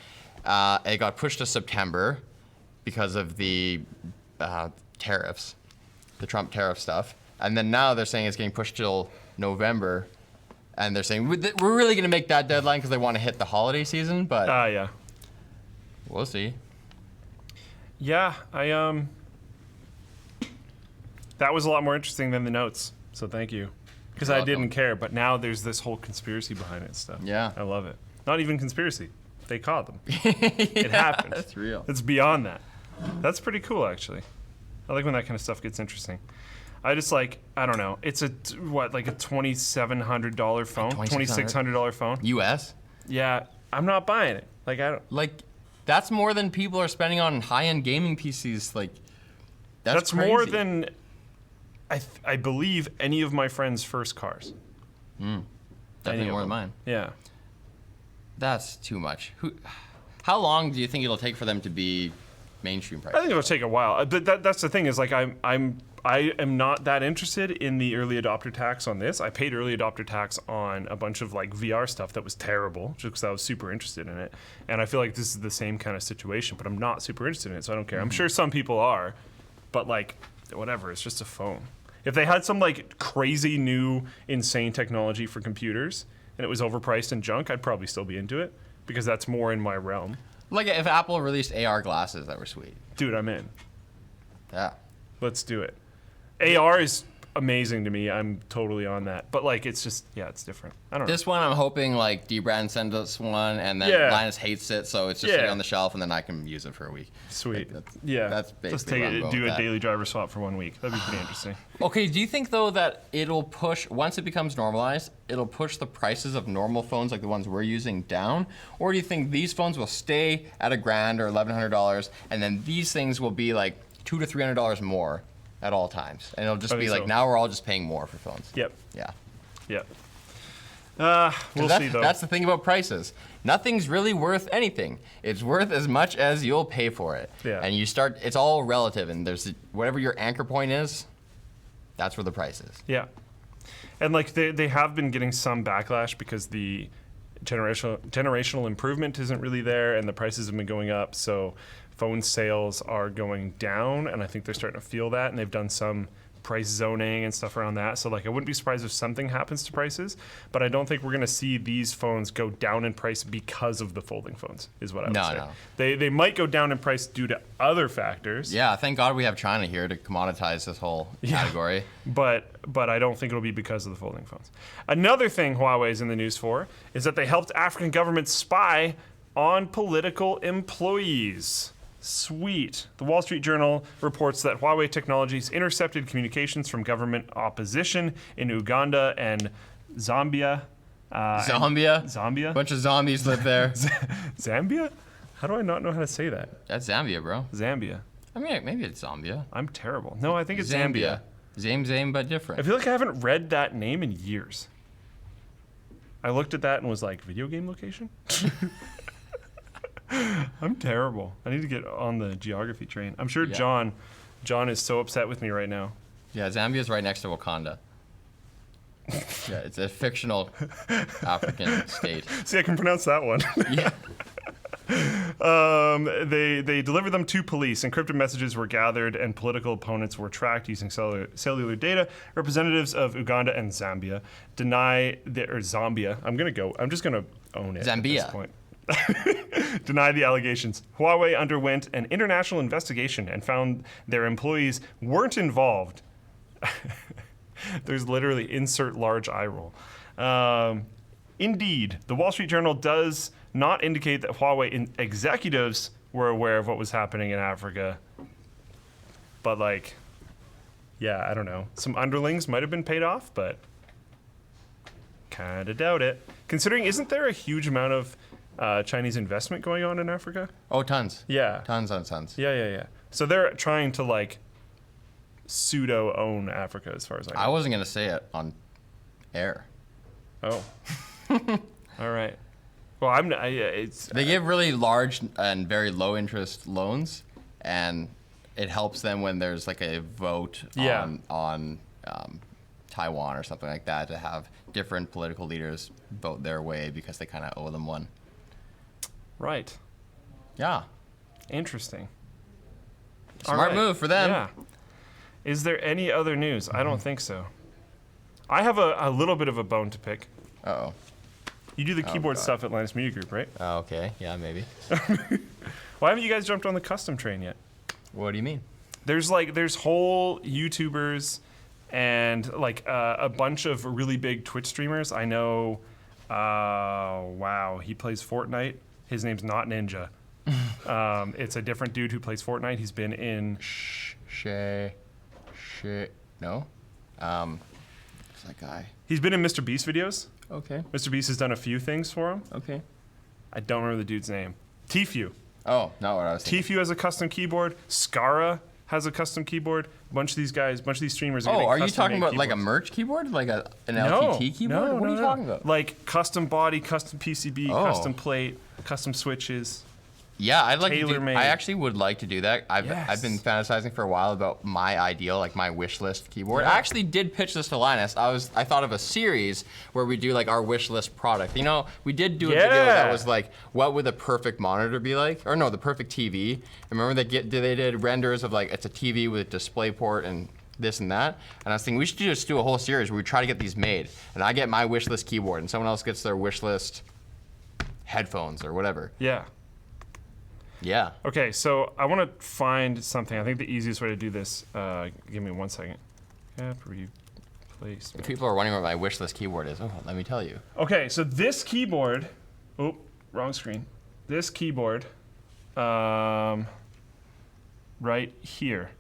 It got pushed to September because of the tariffs, the Trump tariff stuff. And then now they're saying it's getting pushed till November. And they're saying, we're really going to make that deadline because they want to hit the holiday season, but Yeah. we'll see. Yeah. That was a lot more interesting than the notes. So thank you. Because I welcome. didn't care, but now there's this whole conspiracy behind it and stuff. Yeah. I love it. Not even conspiracy. They caught them. It happened. That's real. It's beyond that. That's pretty cool, actually. I like when that kind of stuff gets interesting. I just like, I don't know. It's like a $2,700 phone? $2,600 phone? US? Yeah. I'm not buying it. Like, I don't. Like, that's more than people are spending on high-end gaming PCs. Like, that's crazy. more than I believe any of my friends' first cars. Any Definitely of more them. than mine. Yeah. That's too much. How long do you think it'll take for them to be mainstream price? I think it'll take a while. But that's the thing is like I am not that interested in the early adopter tax on this. I paid early adopter tax on a bunch of like VR stuff that was terrible just because I was super interested in it. And I feel like this is the same kind of situation, but I'm not super interested in it, so I don't care. I'm sure some people are, but like whatever, it's just a phone. If they had some like crazy new insane technology for computers and it was overpriced and junk, I'd probably still be into it because that's more in my realm. Like if Apple released AR glasses that were sweet. Dude, I'm in. Yeah. Let's do it. AR is amazing to me. I'm totally on that. But like, it's just, yeah, it's different. I don't know. This one, I'm hoping like D-Brand sends us one, and then Yeah. Linus hates it, so it's just Yeah. sitting on the shelf, and then I can use it for a week. Sweet. That's- Yeah. that's Let's basically take where I'm it, going do with a that. daily driver swap for 1 week. That'd be pretty interesting. Okay, do you think though that it'll push, once it becomes normalized, it'll push the prices of normal phones like the ones we're using down? Or do you think these phones will stay at $1,000 or $1,100, and then these things will be like $200 to $300 more at all times? And it'll just I be think like, so. now we're all just paying more for phones. Yep. Yeah. Yep. We'll That's, see though. that's the thing about prices. Nothing's really worth anything. It's worth as much as you'll pay for it. Yeah. And you start, it's all relative, and there's whatever your anchor point is, that's where the price is. Yeah. And like they have been getting some backlash because the generational improvement isn't really there and the prices have been going up. So phone sales are going down and I think they're starting to feel that, and they've done some price zoning and stuff around that. So like I wouldn't be surprised if something happens to prices, but I don't think we're going to see these phones go down in price because of the folding phones, is what I would say. No. They might go down in price due to other factors. Yeah, thank God we have China here to commoditize this whole category. But I don't think it'll be because of the folding phones. Another thing Huawei's in the news for is that they helped African governments spy on political employees. Sweet. The Wall Street Journal reports that Huawei Technologies intercepted communications from government opposition in Uganda and Zambia. Zambia? A bunch of zombies live there. Zambia? How do I not know how to say that? That's Zambia, bro. Zambia. I mean, maybe it's Zambia. I'm terrible. No, I think it's Zambia. Zame, but different. I feel like I haven't read that name in years. I looked at that and was like, video game location? I'm terrible. I need to get on the geography train. I'm sure John is so upset with me right now. Yeah, Zambia's right next to Wakanda. Yeah, it's a fictional African state. See, I can pronounce that one. Yeah. They delivered them to police. Encrypted messages were gathered and political opponents were tracked using cellular data. Representatives of Uganda and Zambia Zambia. I'm just gonna own it Zambia. at this point. Deny the allegations. Huawei underwent an international investigation and found their employees weren't involved. There's literally insert large eye roll. Indeed, the Wall Street Journal does not indicate that Huawei executives were aware of what was happening in Africa. But like, yeah, I don't know. Some underlings might have been paid off, but kind of doubt it. Considering, isn't there a huge amount of Chinese investment going on in Africa? Oh, tons. Yeah. Tons on tons. Yeah. So they're trying to like pseudo-own Africa as far as I know. I wasn't going to say it on air. Oh. All right. Well, They give really large and very low interest loans, and it helps them when there's like a vote on Taiwan or something like that to have different political leaders vote their way because they kind of owe them one. Right. Yeah. Interesting. Smart move for them. Yeah. Is there any other news? I don't think so. I have a little bit of a bone to pick. Uh-oh. You do the keyboard stuff at Linus Media Group, right? Oh, okay. Yeah, maybe. Why haven't you guys jumped on the custom train yet? What do you mean? There's whole YouTubers and like a bunch of really big Twitch streamers. I know, wow, he plays Fortnite. His name's not Ninja. It's a different dude who plays Fortnite. He's been in... No? Who's that guy? He's been in Mr. Beast videos. Okay. Mr. Beast has done a few things for him. Okay. I don't remember the dude's name. Tfue. Oh, not what I was thinking. Tfue has a custom keyboard. Skara has a custom keyboard. A bunch of these streamers are getting are you custom talking made about like a keyboards. merch keyboard? Like an LTT keyboard? No, what are you talking about? Like custom body, custom PCB, Oh. custom plate, custom switches. Yeah, I'd like to Tailor-made. I actually would like to do that. I've been Yes. fantasizing for a while about my ideal, like my wish list keyboard. I actually did pitch this to Linus. I thought of a series where we do like our wish list product. You know, we did do a video that was like, what would the perfect monitor be like? Or no, the perfect TV. Remember they did renders of like it's a TV with a DisplayPort and this and that. And I was thinking we should just do a whole series where we try to get these made. And I get my wish list keyboard and someone else gets their wish list headphones or whatever. Yeah. Yeah. Okay, so I want to find something. I think the easiest way to do this, give me 1 second. App replacement. If people are wondering what my wish list keyboard is, let me tell you. Okay, so this keyboard, wrong screen. This keyboard, right here.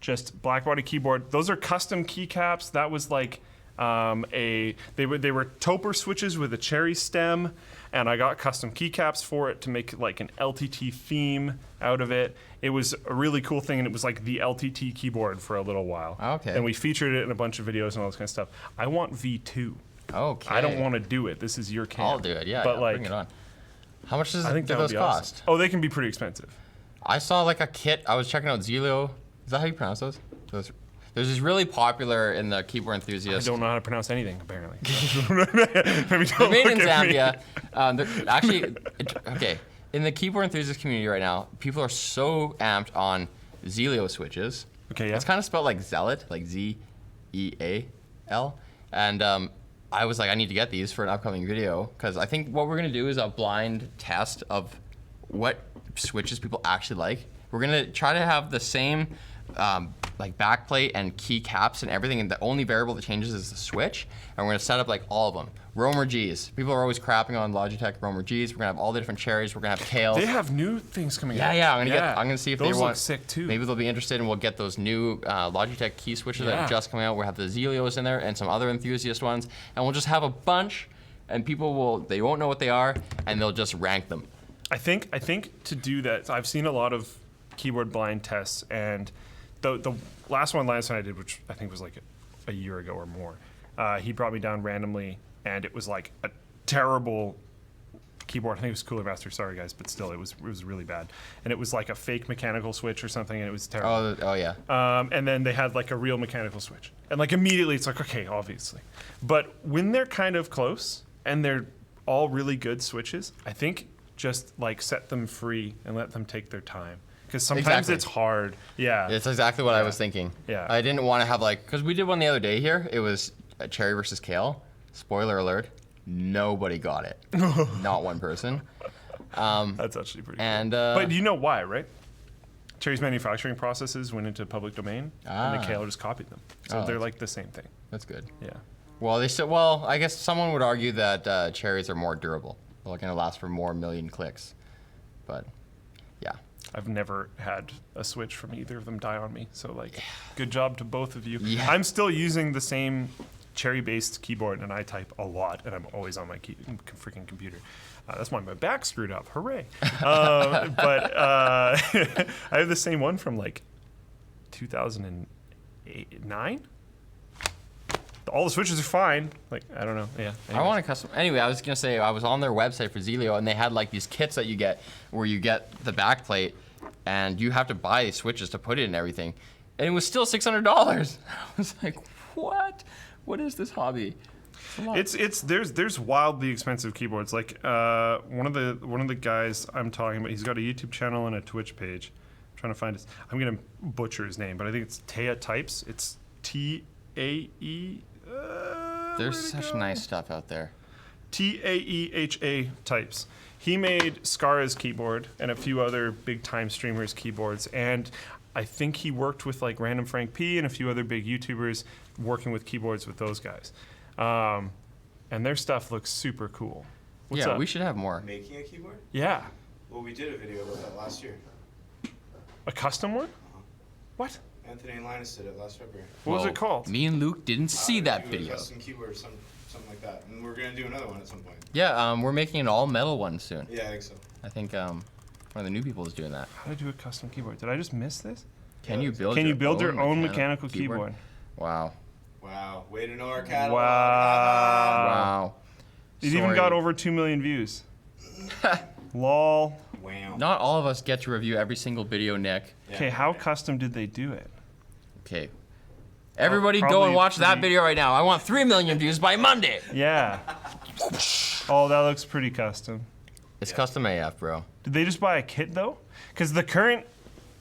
Just black body keyboard. Those are custom keycaps. That was like they were Toper switches with a cherry stem, and I got custom keycaps for it to make like an LTT theme out of it. It was a really cool thing, and it was like the LTT keyboard for a little while. Okay. And we featured it in a bunch of videos and all this kind of stuff. I want V2. Okay. I don't want to do it. This is your camp. I'll do it. Yeah. But yeah, like, bring it on. How much does I think do that would those be cost? awesome. Oh, they can be pretty expensive. I saw like a kit. I was checking out Zelio. Is that how you pronounce those? There's this really popular in the keyboard I enthusiast. don't know how to pronounce anything, apparently. They're made in Zambia. Okay. In the keyboard enthusiast community right now, people are so amped on Zelio switches Okay, yeah. It's kind of spelled like zealot, like Z-E-A-L. And I was like, I need to get these for an upcoming video because I think what we're gonna do is a blind test of what switches people actually like. We're gonna try to have the same like backplate and key caps and everything, and the only variable that changes is the switch. And we're gonna set up like all of them. Roamer Gs. People are always crapping on Logitech Roamer Gs. We're gonna have all the different cherries. We're gonna have Kales. They have new things coming out. Yeah, I'm gonna see if those they want. look sick too. Maybe they'll be interested, and we'll get those new Logitech key switches that Yeah. are just coming out. We'll have the Zelios in there and some other enthusiast ones, and we'll just have a bunch, and they won't know what they are, and they'll just rank them. I think to do that, I've seen a lot of keyboard blind tests, and the last one Linus and I did, which I think was like a year ago or more, he brought me down randomly, and it was like a terrible keyboard. I think it was Cooler Master. Sorry guys, but still, it was really bad, and it was like a fake mechanical switch or something, and it was terrible. Oh yeah. And then they had like a real mechanical switch, and like immediately it's like, okay, obviously, but when they're kind of close and they're all really good switches, I think just like set them free and let them take their time. Because sometimes Exactly. it's hard. Yeah. It's exactly what I was thinking. Yeah. I didn't want to have because we did one the other day here. It was a cherry versus kale. Spoiler alert, nobody got it. Not one person. That's actually pretty And cool. But you know why, right? Cherry's manufacturing processes went into public domain, and the Kale just copied them. So Oh, they're like the same thing. that's good. Yeah. Well, I guess someone would argue that cherries are more durable. They're going to last for more million clicks. But yeah. I've never had a switch from either of them die on me. So like, good job to both of you. Yeah. I'm still using the same Cherry-based keyboard, and I type a lot, and I'm always on my freaking computer. That's why my back screwed up. Hooray! But I have the same one from like 2009. All the switches are fine. Like, I don't know. Yeah. I want a custom. Anyway, I was gonna say I was on their website for Zelio, and they had like these kits that you get where you get the backplate, and you have to buy these switches to put it in everything, and it was still $600. I was like, what? What is this hobby? There's wildly expensive keyboards. Like one of the guys I'm talking about, he's got a YouTube channel and a Twitch page. I'm trying to find his. I'm gonna butcher his name, but I think it's Taya Types. It's T-A-E. There's such nice stuff out there. Taeha Types. He made Scara's keyboard and a few other big time streamers' keyboards, and I think he worked with like Random Frank P and a few other big YouTubers working with keyboards with those guys. And their stuff looks super cool. What's Yeah, up? we should have more. Making a keyboard? Yeah. Well, we did a video about that last year. A custom one? What? Anthony and Linus did it last February. What was Well, it called? Me and Luke didn't see that Do a video. Custom keyboard, something like that. And we're gonna do another one at some point. Yeah, we're making an all metal one soon. Yeah, I think so. I think one of the new people is doing that. How to do a custom keyboard? Did I just miss this? Can you build? Can you your build your own mechanical keyboard? Wow. Wow, way to know our catalog. Wow. Wow. It even Sorry. got over 2 million views. Lol. Wow. Not all of us get to review every single video, Nick. Yeah. Okay, how custom did they do it? Okay. Everybody go probably and watch that pretty- video right now. I want 3 million views by Monday. Yeah. Oh, that looks pretty custom. It's custom AF, bro. Did they just buy a kit though? Because the current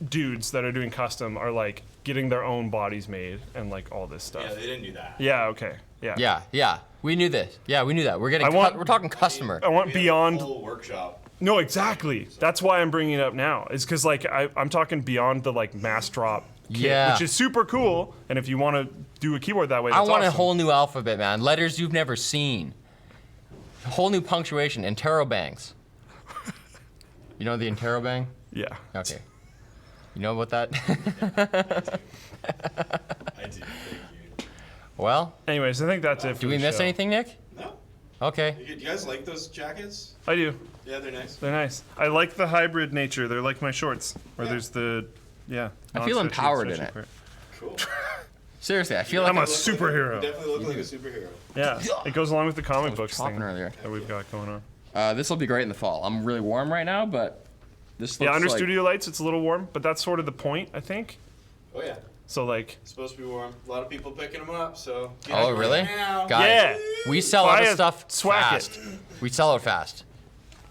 dudes that are doing custom are like getting their own bodies made and like all this stuff. Yeah, they didn't do that. Yeah. Okay. Yeah. Yeah. We knew this. Yeah, we knew that. We're getting. We're talking customer. I want We have a beyond. full workshop. No, exactly. That's why I'm bringing it up now. Is because like I'm talking beyond the like mass drop kit, Yeah. which is super cool. And if you want to do a keyboard that way, I that's want a awesome. whole new alphabet, man. Letters you've never seen. A whole new punctuation. Interrobangs. You know the interrobang? Yeah. Okay. You know about that? I do, thank you. Well, Anyways, I think that's it. For do we the miss show. anything, Nick? No? Okay. You guys like those jackets? I do. Yeah, they're nice. They're nice. I like the hybrid nature. They're like my shorts, where Yeah. there's the I feel non-stretchy, empowered in stretchy it. part. Cool. Seriously, I feel like I'm a You look superhero. you definitely look like a superhero. Yeah, it goes along with the comic books chopping thing earlier. that we've got going on. This will be great in the fall. I'm really warm right now, but this looks Yeah, under like studio lights, it's a little warm, but that's sort of the point, I think. Oh yeah. So like, It's supposed to be warm. A lot of people picking them up, so. get Oh, on it really? Now. Guys, yeah, we sell Buy out of it, stuff swag it. fast. We sell it fast.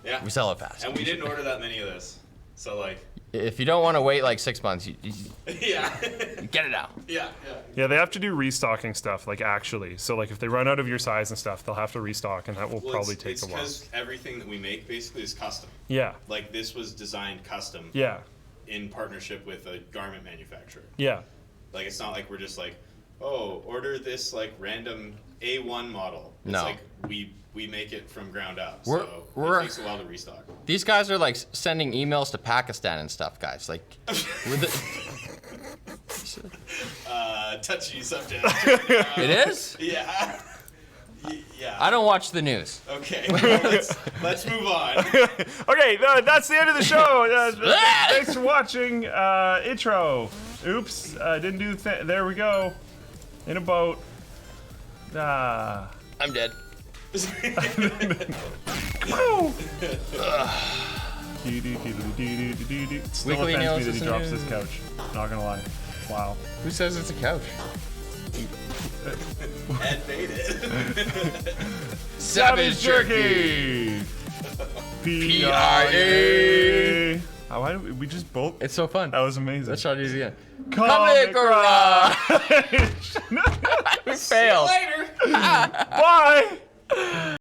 Yeah. We sell it fast. And we didn't order that many of this. So like. If you don't want to wait like 6 months, you Yeah. get it out. Yeah. Yeah, they have to do restocking stuff, like actually. So like if they run out of your size and stuff, they'll have to restock, and that will probably take a while. It's because everything that we make basically is custom. Yeah, Like this was designed custom yeah, in partnership with a garment manufacturer. yeah. Like it's not like we're just like, oh, order this like random A1 model. It's No. like we make it from ground up. We're- So we're- it takes a while to restock. These guys are like sending emails to Pakistan and stuff, guys. Like, with Touchy subject. it is? Yeah. Yeah. I don't watch the news. Okay. Well, let's move on. Okay, that's the end of the show. Thanks for watching. Intro. Oops, didn't do. There we go. In a boat. I'm dead. Woo! Still Weekly offends me that analysis he and drops news. this couch. Not gonna lie. Wow. Who says it's a couch? Ed made it. Savage Jerky! P.I.A. Why did we just both? It's so fun. That was amazing. Let's try to do it again. Comic Garage! Garage. We failed. Later. Bye.